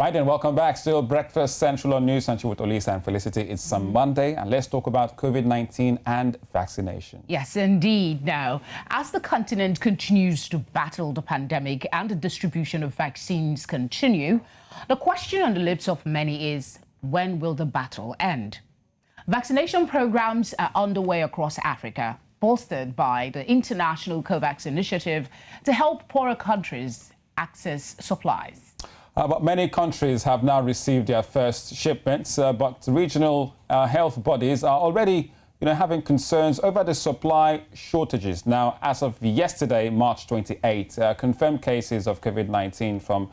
Right, and welcome back. Still Breakfast Central on News Central with Olisa and Felicity. It's some Monday, and let's talk about COVID-19 and vaccination. Yes, indeed. Now, as the continent continues to battle the pandemic and the distribution of vaccines continue, the question on the lips of many is, when will the battle end? Vaccination programs are underway across Africa, bolstered by the international Covax initiative to help poorer countries access supplies. But many countries have now received their first shipments, but regional health bodies are already having concerns over the supply shortages. Now, as of yesterday, March 28, confirmed cases of COVID-19 from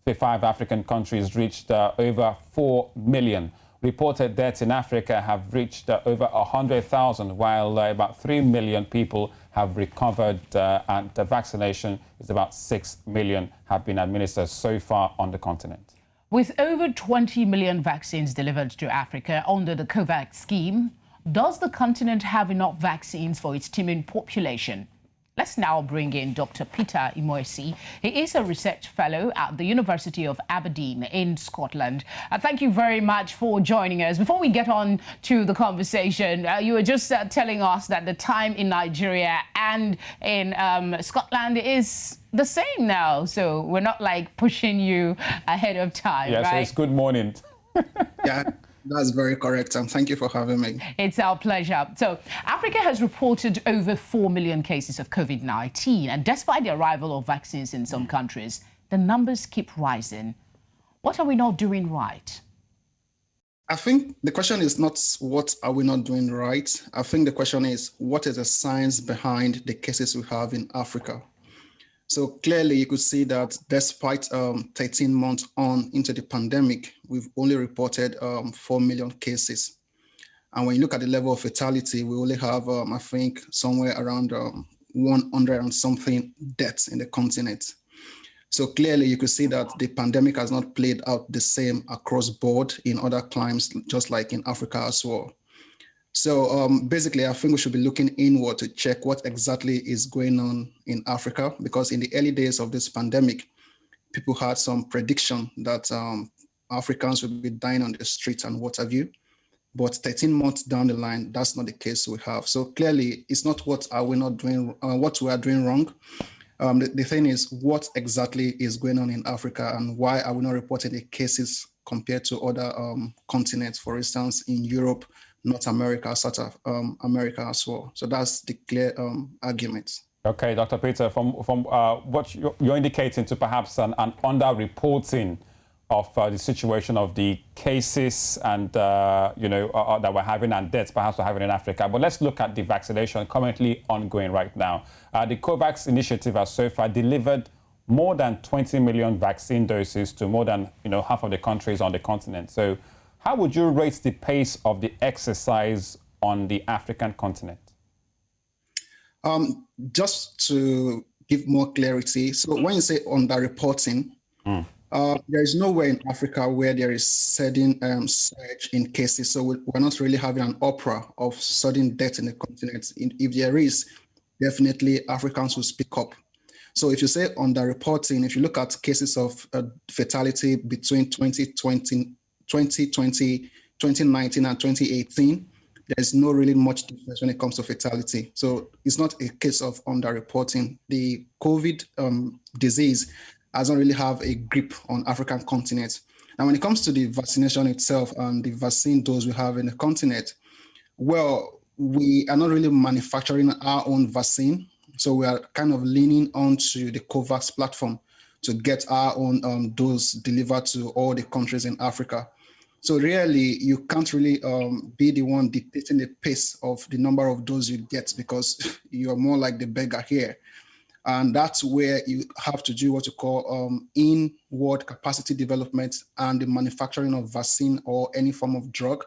5 African countries reached over 4 million. Reported deaths in Africa have reached over 100,000, while about 3 million people have recovered, and the vaccination is about 6 million have been administered so far on the continent. With over 20 million vaccines delivered to Africa under the Covax scheme, does the continent have enough vaccines for its teeming population? Let's now bring in Dr. Peter Imoesi. He is a research fellow at the University of Aberdeen in Scotland. Thank you very much for joining us. Before we get on to the conversation, you were just telling us that the time in Nigeria and in Scotland is the same now. So we're not like pushing you ahead of time, yeah, right? So it's good morning. Yeah. That's very correct, and thank you for having me. It's our pleasure. So, Africa has reported over 4 million cases of COVID-19, and despite the arrival of vaccines in some countries, the numbers keep rising. What are we not doing right? I think the question is not what are we not doing right. I think the question is, what is the science behind the cases we have in Africa? So clearly, you could see that despite 13 months on into the pandemic, we've only reported 4 million cases. And when you look at the level of fatality, we only have, I think, somewhere around 100 and something deaths in the continent. So clearly, you could see that the pandemic has not played out the same across board in other climes, just like in Africa as well. So basically, I think we should be looking inward to check what exactly is going on in Africa, because in the early days of this pandemic, people had some prediction that Africans would be dying on the streets and what have you. But 13 months down the line, that's not the case we have. So clearly, it's not what are we not doing, what we are doing wrong. The thing is, what exactly is going on in Africa, and why are we not reporting the cases compared to other continents, for instance, in Europe, North America, South America as well. So that's the clear argument. Okay, Dr. Peter, from what you're indicating to perhaps an under-reporting of the situation of the cases and, that we're having and deaths perhaps we're having in Africa. But let's look at the vaccination currently ongoing right now. The Covax initiative has so far delivered more than 20 million vaccine doses to more than, half of the countries on the continent. So how would you rate the pace of the exercise on the African continent? Just to give more clarity, so when you say underreporting, there is nowhere in Africa where there is sudden surge in cases. So we're not really having an opera of sudden death in the continent. If there is, definitely Africans will speak up. So if you say underreporting, if you look at cases of fatality between 2019 and 2018, there's no really much difference when it comes to fatality. So it's not a case of underreporting. The COVID disease doesn't really have a grip on African continent. And when it comes to the vaccination itself and the vaccine dose we have in the continent, well, we are not really manufacturing our own vaccine. So we are kind of leaning onto the Covax platform to get our own dose delivered to all the countries in Africa. So really, you can't really be the one dictating the pace of the number of doses you get, because you're more like the beggar here. And that's where you have to do what you call inward capacity development and the manufacturing of vaccine or any form of drug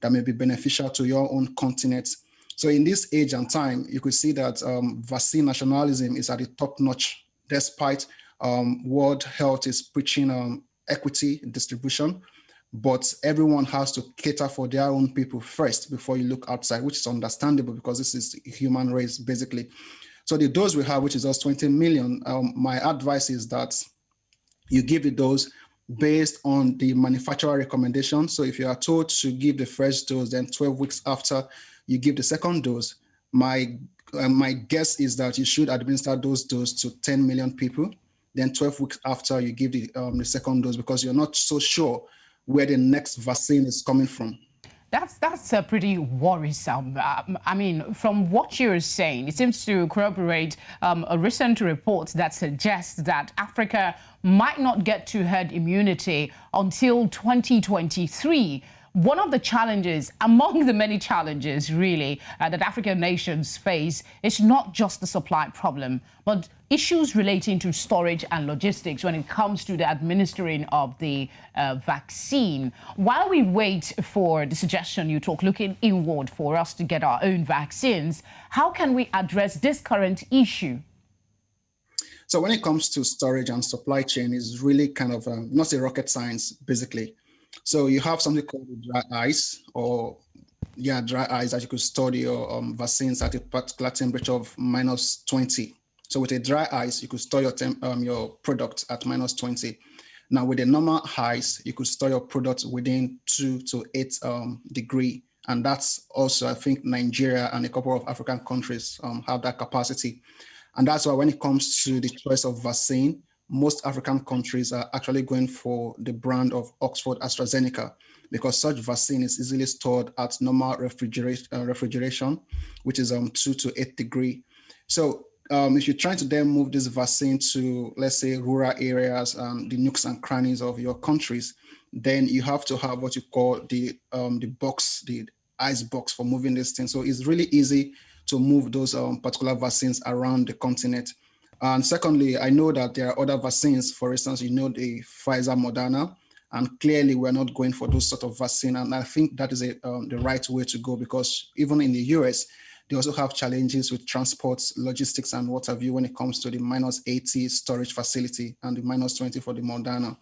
that may be beneficial to your own continent. So in this age and time, you could see that vaccine nationalism is at the top notch, despite World Health is preaching equity distribution. But everyone has to cater for their own people first before you look outside, which is understandable because this is a human race, basically. So the dose we have, which is just 20 million, my advice is that you give the dose based on the manufacturer recommendation. So if you are told to give the first dose, then 12 weeks after you give the second dose, my guess is that you should administer those doses to 10 million people. Then 12 weeks after you give the second dose, because you're not so sure where the next vaccine is coming from. That's pretty worrisome. I mean, from what you're saying, it seems to corroborate a recent report that suggests that Africa might not get to herd immunity until 2023. One of the challenges, among the many challenges really, that African nations face is not just the supply problem, but issues relating to storage and logistics when it comes to the administering of the vaccine. While we wait for the suggestion you talk, looking inward for us to get our own vaccines, how can we address this current issue? So when it comes to storage and supply chain, is really kind of not a rocket science, basically. So you have something called dry ice, or dry ice, that you could store your vaccines at a particular temperature of -20. So with a dry ice, you could store your product at -20. Now with a normal ice, you could store your product within 2 to 8 degree. And that's also, I think, Nigeria and a couple of African countries have that capacity. And that's why when it comes to the choice of vaccine, most African countries are actually going for the brand of Oxford AstraZeneca, because such vaccine is easily stored at normal refrigeration, which is 2 to 8 degree. So if you're trying to then move this vaccine to, let's say, rural areas, the nooks and crannies of your countries, then you have to have what you call the box, the ice box for moving this thing. So it's really easy to move those particular vaccines around the continent. And secondly, I know that there are other vaccines, for instance, the Pfizer, Moderna, and clearly we're not going for those sort of vaccine. And I think that is the right way to go, because even in the US, they also have challenges with transport, logistics, and what have you when it comes to the -80 storage facility and the -20 for the Moderna.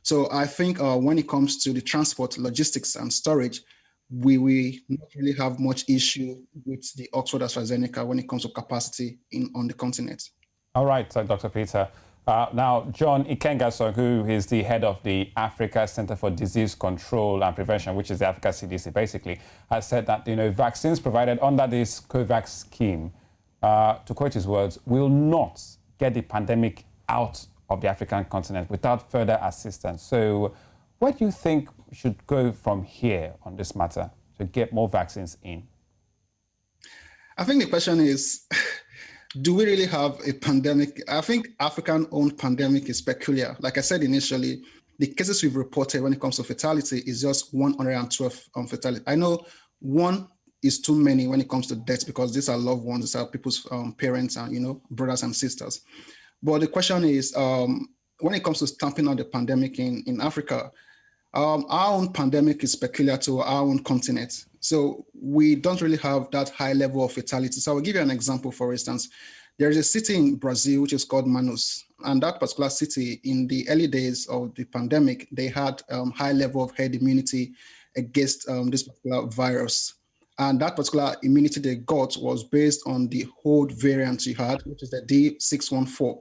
So I think when it comes to the transport, logistics, and storage, we not really have much issue with the Oxford AstraZeneca when it comes to capacity on the continent. All right, Dr. Peter. Now, John Ikengason, who is the head of the Africa Center for Disease Control and Prevention, which is the Africa CDC, basically, has said that vaccines provided under this Covax scheme, to quote his words, will not get the pandemic out of the African continent without further assistance. So, where do you think we should go from here on this matter to get more vaccines in? I think the question is, do we really have a pandemic? I think African-owned pandemic is peculiar. Like I said initially, the cases we've reported when it comes to fatality is just 112 fatality. I know one is too many when it comes to deaths, because these are loved ones, these are people's parents and brothers and sisters. But the question is, when it comes to stamping out the pandemic in Africa, our own pandemic is peculiar to our own continent. So we don't really have that high level of fatality. So I'll give you an example. For instance, there is a city in Brazil which is called Manaus. And that particular city, in the early days of the pandemic, they had high level of herd immunity against this particular virus. And that particular immunity they got was based on the old variant you had, which is the D614.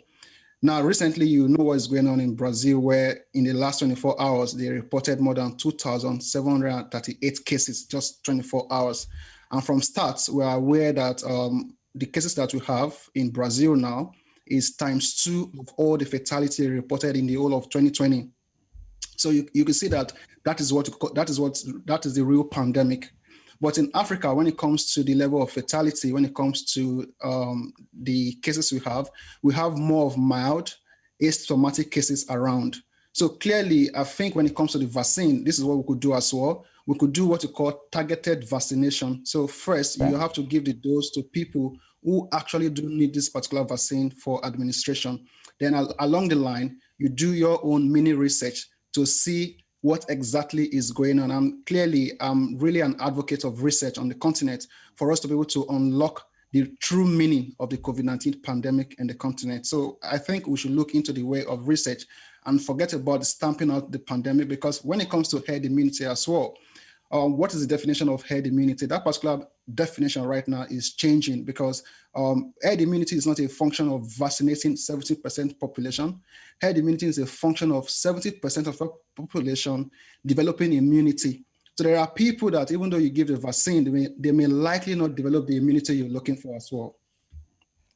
Now, recently, you know what is going on in Brazil, where in the last 24 hours, they reported more than 2,738 cases, just 24 hours. And from stats, we are aware that the cases that we have in Brazil now is ×2 of all the fatality reported in the whole of 2020. So you can see that that is the real pandemic. But in Africa, when it comes to the level of fatality, when it comes to the cases we have more of mild asymptomatic cases around. So clearly, I think when it comes to the vaccine, this is what we could do as well. We could do what we call targeted vaccination. So first, you have to give the dose to people who actually do need this particular vaccine for administration. Then along the line, you do your own mini research to see what exactly is going on. I'm really an advocate of research on the continent for us to be able to unlock the true meaning of the COVID-19 pandemic in the continent. So I think we should look into the way of research and forget about stamping out the pandemic, because when it comes to herd immunity as well, what is the definition of herd immunity? That particular definition right now is changing because herd immunity is not a function of vaccinating 70% population. Herd immunity is a function of 70% of the population developing immunity. So there are people that even though you give the vaccine, they may likely not develop the immunity you're looking for as well.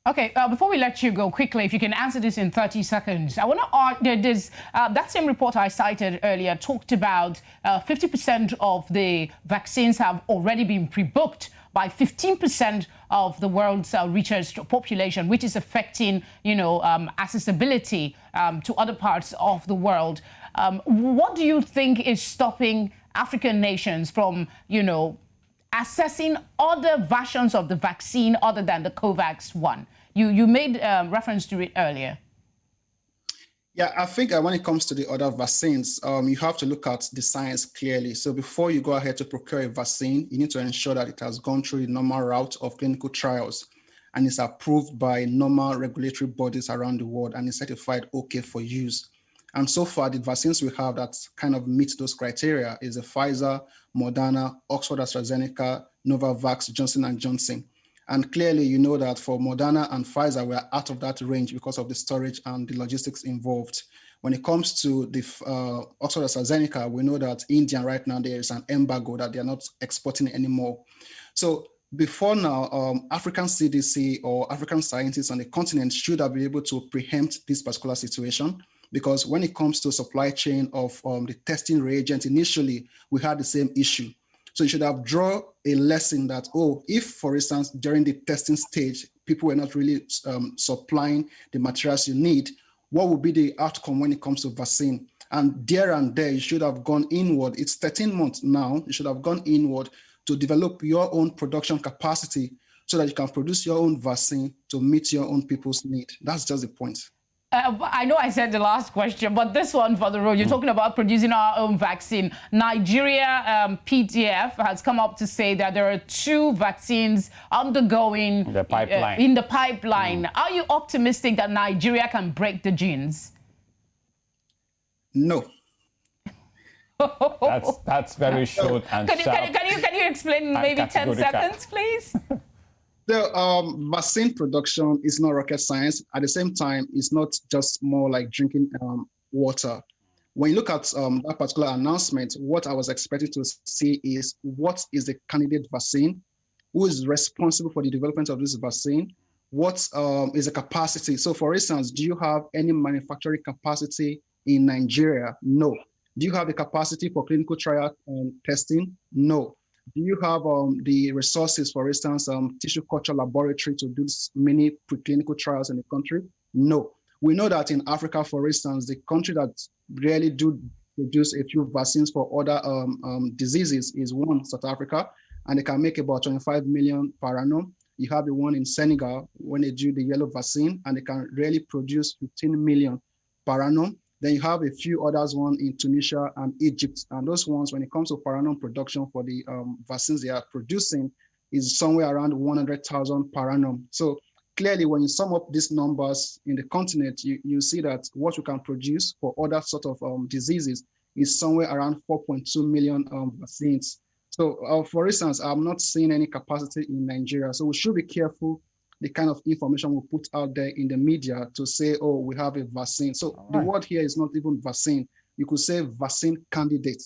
Okay, before we let you go quickly, if you can answer this in 30 seconds, I want to ask, that same report I cited earlier talked about 50% of the vaccines have already been pre-booked by 15% of the world's research population, which is affecting, accessibility to other parts of the world. What do you think is stopping African nations from, assessing other versions of the vaccine other than the Covax one? You made reference to it earlier. Yeah, I think when it comes to the other vaccines, you have to look at the science clearly. So before you go ahead to procure a vaccine, you need to ensure that it has gone through the normal route of clinical trials and is approved by normal regulatory bodies around the world and is certified okay for use. And so far, the vaccines we have that kind of meet those criteria is the Pfizer, Moderna, Oxford AstraZeneca, Novavax, Johnson & Johnson. And clearly, you know that for Moderna and Pfizer, we are out of that range because of the storage and the logistics involved. When it comes to the Oxford AstraZeneca, we know that India right now, there is an embargo that they are not exporting anymore. So before now, African CDC or African scientists on the continent should have been able to preempt this particular situation. Because when it comes to supply chain of the testing reagent, initially, we had the same issue. So you should have drawn a lesson that, if, for instance, during the testing stage, people were not really supplying the materials you need, what would be the outcome when it comes to vaccine? And there, you should have gone inward. It's 13 months now. You should have gone inward to develop your own production capacity so that you can produce your own vaccine to meet your own people's need. That's just the point. I know I said the last question, but this one for the road, you're talking about producing our own vaccine. Nigeria PDF has come up to say that there are 2 vaccines undergoing the pipeline. In the pipeline. Are you optimistic that Nigeria can break the genes? No. That's very short and sharp. Can you explain maybe 10 seconds, please? The vaccine production is not rocket science. At the same time, it's not just more like drinking water. When you look at that particular announcement, what I was expecting to see is what is the candidate vaccine, who is responsible for the development of this vaccine, what is the capacity. So for instance, do you have any manufacturing capacity in Nigeria? No. Do you have the capacity for clinical trial testing? No. Do you have the resources, for instance, tissue culture laboratory to do many preclinical trials in the country? No. We know that in Africa, for instance, the country that really do produce a few vaccines for other diseases is one, South Africa, and they can make about 25 million per annum. You have the one in Senegal when they do the yellow vaccine, and they can really produce 15 million per annum. Then you have a few others, one in Tunisia and Egypt. And those ones, when it comes to per annum production for the vaccines they are producing, is somewhere around 100,000 per annum. So clearly, when you sum up these numbers in the continent, you see that what we can produce for other sort of diseases is somewhere around 4.2 million vaccines. So for instance, I'm not seeing any capacity in Nigeria. So we should be careful the kind of information we put out there in the media to say, we have a vaccine. So the word here is not even vaccine. You could say vaccine candidate,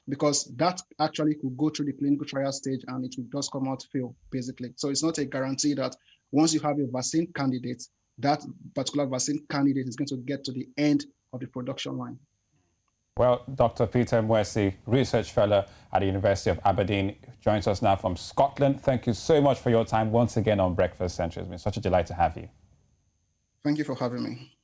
because that actually could go through the clinical trial stage and it will just come out fail, basically. So it's not a guarantee that once you have a vaccine candidate, that particular vaccine candidate is going to get to the end of the production line. Well, Dr. Peter Imoesi, Research Fellow at the University of Aberdeen, joins us now from Scotland. Thank you so much for your time once again on Breakfast Central. It's been such a delight to have you. Thank you for having me.